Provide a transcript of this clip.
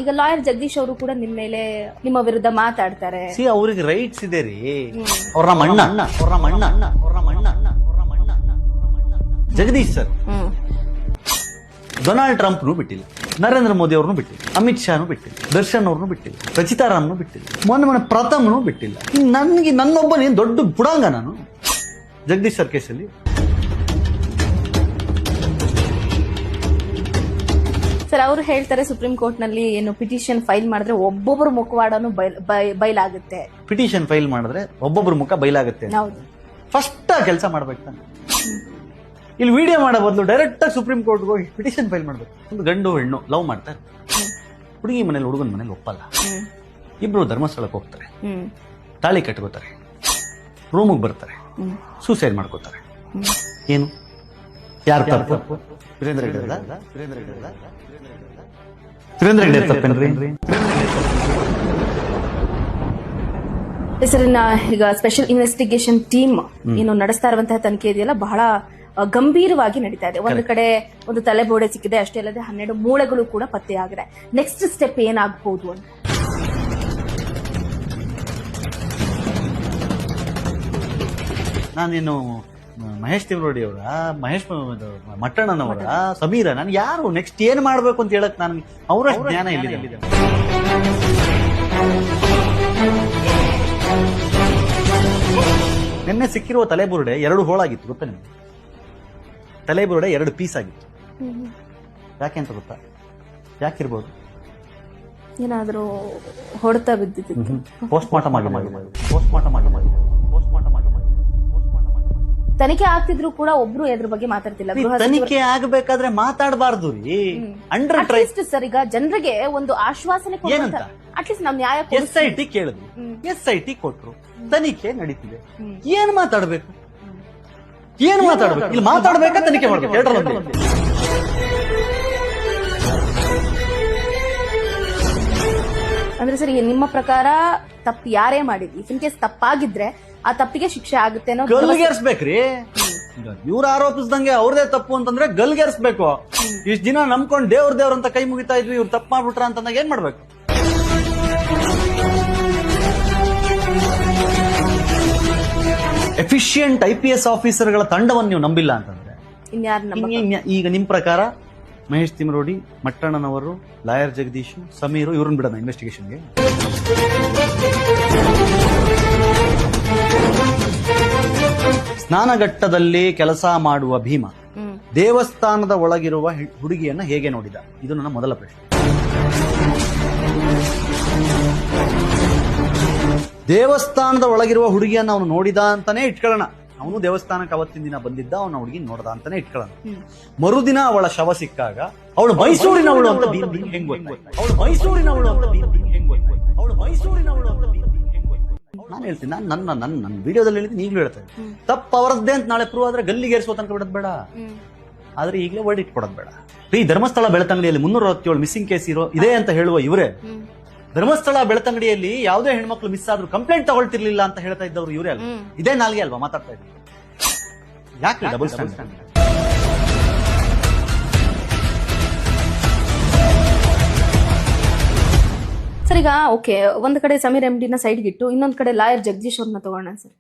ಈಗ ಲಾಯರ್ ಜಗದೀಶ್ ಅವರು ಕೂಡ ನಿಮ್ ಮೇಲೆ ನಿಮ್ಮ ವಿರುದ್ಧ ಮಾತಾಡ್ತಾರೆ. ಅವ್ರಿಗೆ ರೈಟ್ಸ್ ಇದೆ ರೀ. ಅವ್ರ ಮಣ್ಣ ಜಗದೀಶ್ ಸರ್ ಡೊನಾಲ್ಡ್ ಟ್ರಂಪ್ನು ಬಿಟ್ಟಿಲ್ಲ, ನರೇಂದ್ರ ಮೋದಿ ಅವ್ರನ್ನು ಬಿಟ್ಟಿಲ್ಲ, ಅಮಿತ್ ಶಾನು ಬಿಟ್ಟಿಲ್ಲ, ದರ್ಶನ್ ಅವ್ರನ್ನು ಬಿಟ್ಟಿಲ್ಲ, ರಚಿತಾರಾಮ್ನು ಬಿಟ್ಟಿಲ್ಲ, ಮೊನ್ನೆ ಪ್ರಥಮ್ನು ಬಿಟ್ಟಿಲ್ಲ. ನನ್ಗೆ ನನ್ನೊಬ್ಬನೇನು ದೊಡ್ಡ ಬುಡಾಂಗ ನಾನು ಜಗದೀಶ್ ಸರ್ ಕೇಸಲ್ಲಿ. ಸರ್ ಅವರು ಹೇಳ್ತಾರೆ ಸುಪ್ರೀಂ ಕೋರ್ಟ್ ನಲ್ಲಿ ಏನು ಪಿಟಿಷನ್ ಫೈಲ್ ಮಾಡಿದ್ರೆ ಒಬ್ಬೊಬ್ಬರು ಮುಖವಾಡನು ಬಯಲಾಗುತ್ತೆ. ಪಿಟಿಷನ್ ಫೈಲ್ ಮಾಡಿದ್ರೆ ಒಬ್ಬೊಬ್ರು ಮುಖ ಬಯಲಾಗುತ್ತೆ. ಫಸ್ಟ್ ಕೆಲಸ ಮಾಡ್ಬೇಕು ತಾನೆ. ಇಲ್ಲಿ ವಿಡಿಯೋ ಮಾಡೋ ಬದಲು ಡೈರೆಕ್ಟ್ ಆಗಿ ಸುಪ್ರೀಂ ಕೋರ್ಟ್ಗೆ ಹೋಗಿ ಪಿಟಿಷನ್ ಫೈಲ್ ಮಾಡ್ಬೇಕು. ಒಂದು ಗಂಡು ಹೆಣ್ಣು ಲವ್ ಮಾಡ್ತಾರೆ, ಹುಡುಗಿ ಮನೇಲಿ ಹುಡುಗನ ಮನೇಲಿ ಒಪ್ಪಲ್ಲ, ಇಬ್ರು ಧರ್ಮಸ್ಥಳಕ್ಕೆ ಹೋಗ್ತಾರೆ, ತಾಳಿ ಕಟ್ಕೋತಾರೆ, ರೂಮಿಗೆ ಬರ್ತಾರೆ, ಸೂಸೈಡ್ ಮಾಡ್ಕೋತಾರೆ. ಏನು ಯಾರು ತಪ್ಪು? ವೀರೇಂದ್ರ ಹೆಗ್ಡೆ ತಪ್ಪೇನ್ರಿ? ಹೆಸರಿನ ಈಗ ಸ್ಪೆಷಲ್ ಇನ್ವೆಸ್ಟಿಗೇಷನ್ ಟೀಮ್ ಏನು ನಡೆಸ್ತಾ ಇರುವಂತಹ ತನಿಖೆ ಇದೆಯಲ್ಲ ಬಹಳ ಗಂಭೀರವಾಗಿ ನಡೀತಾ ಇದೆ. ಒಂದು ಕಡೆ ಒಂದು ತಲೆಬೋಡೆ ಸಿಕ್ಕಿದೆ, ಅಷ್ಟೇ ಅಲ್ಲದೆ 12 ಮೂಳೆಗಳು ಕೂಡ ಪತ್ತೆಯಾಗಿದೆ. ನೆಕ್ಸ್ಟ್ ಸ್ಟೆಪ್ ಏನಾಗಬಹುದು ಅಂತ ನಾನೇನು ಮಹೇಶ್ ತಿಮ್ರೋಡಿ ಅವರ, ಮಹೇಶ್ ಮಟ್ಟಣ್ಣನವರ, ಸಮೀರ, ನಾನು ಯಾರು ನೆಕ್ಸ್ಟ್ ಏನ್ ಮಾಡ್ಬೇಕು ಅಂತ ಹೇಳಕ್ ನನ್ಗೆ ಅವರ ಜ್ಞಾನ ಎಲ್ಲಿದೆ? ನಿನ್ನೆ ಸಿಕ್ಕಿರುವ ತಲೆಬುರುಡೆ 2 ಹೋಳಾಗಿತ್ತು ಗೊತ್ತಾ ನಿಮ್ಗೆ? ತಲೆಬುರುಡೆ 2 ಪೀಸ್ ಆಗಿತ್ತು. ಯಾಕೆ ಅಂತ ಗೊತ್ತಾ? ಯಾಕಿರ್ಬೋದು? ಏನಾದ್ರೂ ಹೊಡೆತ ಬಿದ್ದಿತ್ತು. ಪೋಸ್ಟ್ ಮಾರ್ಟಮ್ ಆಗಿ ತನಿಖೆ ಆಗ್ತಿದ್ರು ಕೂಡ ಒಬ್ರು ಎದ್ರ ಬಗ್ಗೆ ಮಾತಾಡ್ತಿಲ್ಲ. ತನಿಖೆ ಆಗಬೇಕಾದ್ರೆ ಮಾತಾಡಬಾರ್ದು ರೀ. ಅಂಡರ್ ಟ್ರೈಸ್ಟ್ ಸರ್, ಈಗ ಜನರಿಗೆ ಒಂದು ಆಶ್ವಾಸನೆ ಅಟ್ಲೀಸ್ಟ್ ನಾವು ನ್ಯಾಯ SIT ಕೇಳಿದ್ವಿ, SIT ಕೊಟ್ರು, ತನಿಖೆ ನಡೀತಿದೆ. ಏನ್ ಮಾತಾಡ್ಬೇಕು? ಇಲ್ಲಿ ಮಾತಾಡ್ಬೇಕಾ ತನಿಖೆ ಮಾಡ್ಬೇಕು? ಅಂದ್ರೆ ಸರ್, ನಿಮ್ಮ ಪ್ರಕಾರ ತಪ್ಪು ಯಾರೇ ಮಾಡಿದ್ವಿ, ಇನ್ ಕೇಸ್ ತಪ್ಪಾಗಿದ್ರೆ ಆ ತಪ್ಪಿಗೆ ಶಿಕ್ಷೆ ಆಗುತ್ತೆ ಅನ್ನೋ ಗಲ್ಗೇರ್ಸ್ಬೇಕ್ರಿ. ಇವ್ರು ಆರೋಪಿಸ್ದಂಗೆ ಅವ್ರದೇ ತಪ್ಪು ಅಂತಂದ್ರೆ ಗಲ್ಗೇರ್ಸ್ಬೇಕು. ಇಷ್ಟ ದಿನ ನಂಬ್ಕೊಂಡು ದೇವ್ರ ಅಂತ ಕೈ ಮುಗಿತಾ ಇದ್ವಿ, ಇವ್ರು ತಪ್ಪು ಮಾಡ್ಬಿಟ್ರ ಅಂತಂದಾಗ ಏನ್ ಮಾಡ್ಬೇಕು? ಎಫಿಷಿಯಂಟ್ IPS ಆಫೀಸರ್ಗಳ ತಂಡವನ್ನು ನೀವು ನಂಬಿಲ್ಲ ಅಂತಂದ್ರೆ ಈಗ ನಿಮ್ ಪ್ರಕಾರ ಮಹೇಶ್ ತಿಮ್ರೋಡಿ, ಮಟ್ಟಣ್ಣನವರು, ಲಾಯರ್ ಜಗದೀಶ್, ಸಮೀರು ಇವ್ರನ್ನ ಬಿಡೋಣ ಇನ್ವೆಸ್ಟಿಗೇಷನ್ಗೆ? ಸ್ನಾನಘಟ್ಟದಲ್ಲಿ ಕೆಲಸ ಮಾಡುವ ಭೀಮ ದೇವಸ್ಥಾನದ ಒಳಗಿರುವ ಹುಡುಗಿಯನ್ನ ಹೇಗೆ ನೋಡಿದ? ಇದು ನನ್ನ ಮೊದಲ ಪ್ರಶ್ನೆ. ದೇವಸ್ಥಾನದ ಒಳಗಿರುವ ಹುಡುಗಿಯನ್ನ ಅವನು ನೋಡಿದ ಅಂತಾನೆ ಇಟ್ಕೊಳ್ಳೋಣ. ಅವನು ದೇವಸ್ಥಾನಕ್ಕೆ ಅವತ್ತಿನ ದಿನ ಬಂದಿದ್ದ, ಅವನ ಹುಡುಗಿ ನೋಡ್ದ ಅಂತಾನೆ ಇಟ್ಕೊಳ್ಳೋಣ. ಮರುದಿನ ಅವಳ ಶವ ಸಿಕ್ಕಾಗ ಅವಳು ಮೈಸೂರಿನವಳು ಅಂತ ಹೆಂಗ್ ಗೊತ್ತಾಯ್ತು? ನಾನು ಹೇಳ್ತೀನಿ, ನನ್ನ ವಿಡಿಯೋದಲ್ಲಿ ಹೇಳ್ತೀನಿ, ಈಗಲೂ ಹೇಳ್ತೇನೆ, ತಪ್ಪು ಅವರದ್ದೇ ಅಂತ ನಾಳೆ ಪ್ರೂವ್ ಆದ್ರೆ ಗಲ್ಲಿಗೇರಿಸುವ ತನಕ ಬಿಡೋದ್ ಬೇಡ. ಆದ್ರೆ ಈಗಲೇ ವರ್ಡ್ ಇಟ್ಕೊಡೋದ್ ಬೇಡ. ಈ ಧರ್ಮಸ್ಥಳ ಬೆಳ್ತಂಗಡಿಯಲ್ಲಿ 367 ಮಿಸ್ಸಿಂಗ್ ಕೇಸ್ ಇದೆ ಅಂತ ಹೇಳುವ ಇವರೇ, ಧರ್ಮಸ್ಥಳ ಬೆಳ್ತಂಗಡಿಯಲ್ಲಿ ಯಾವುದೇ ಹೆಣ್ಮಕ್ಳು ಮಿಸ್ ಆದ್ರೂ ಕಂಪ್ಲೇಂಟ್ ತಗೊಳ್ತಿರ್ಲಿಲ್ಲ ಅಂತ ಹೇಳ್ತಾ ಇದ್ದವ್ರು ಇವರೇ ಅಲ್ಲ. ಇದೇ ನಾಲ್ಗೆ ಅಲ್ವಾ ಮಾತಾಡ್ತಾ ಇದ್ರು? ಯಾಕೆ ಡಬಲ್ ಸ್ಟ್ಯಾಂಡರ್ಡ್? ಸರ್, ಈಗ ಓಕೆ, ಒಂದ್ ಕಡೆ ಸಮೀರ್ MD ನ ಸೈಡ್ಗಿಟ್ಟು ಇನ್ನೊಂದ್ ಕಡೆ ಲಾಯರ್ ಜಗದೀಶ್ ಅವ್ರನ್ನ ತಗೋಣ ಸರ್.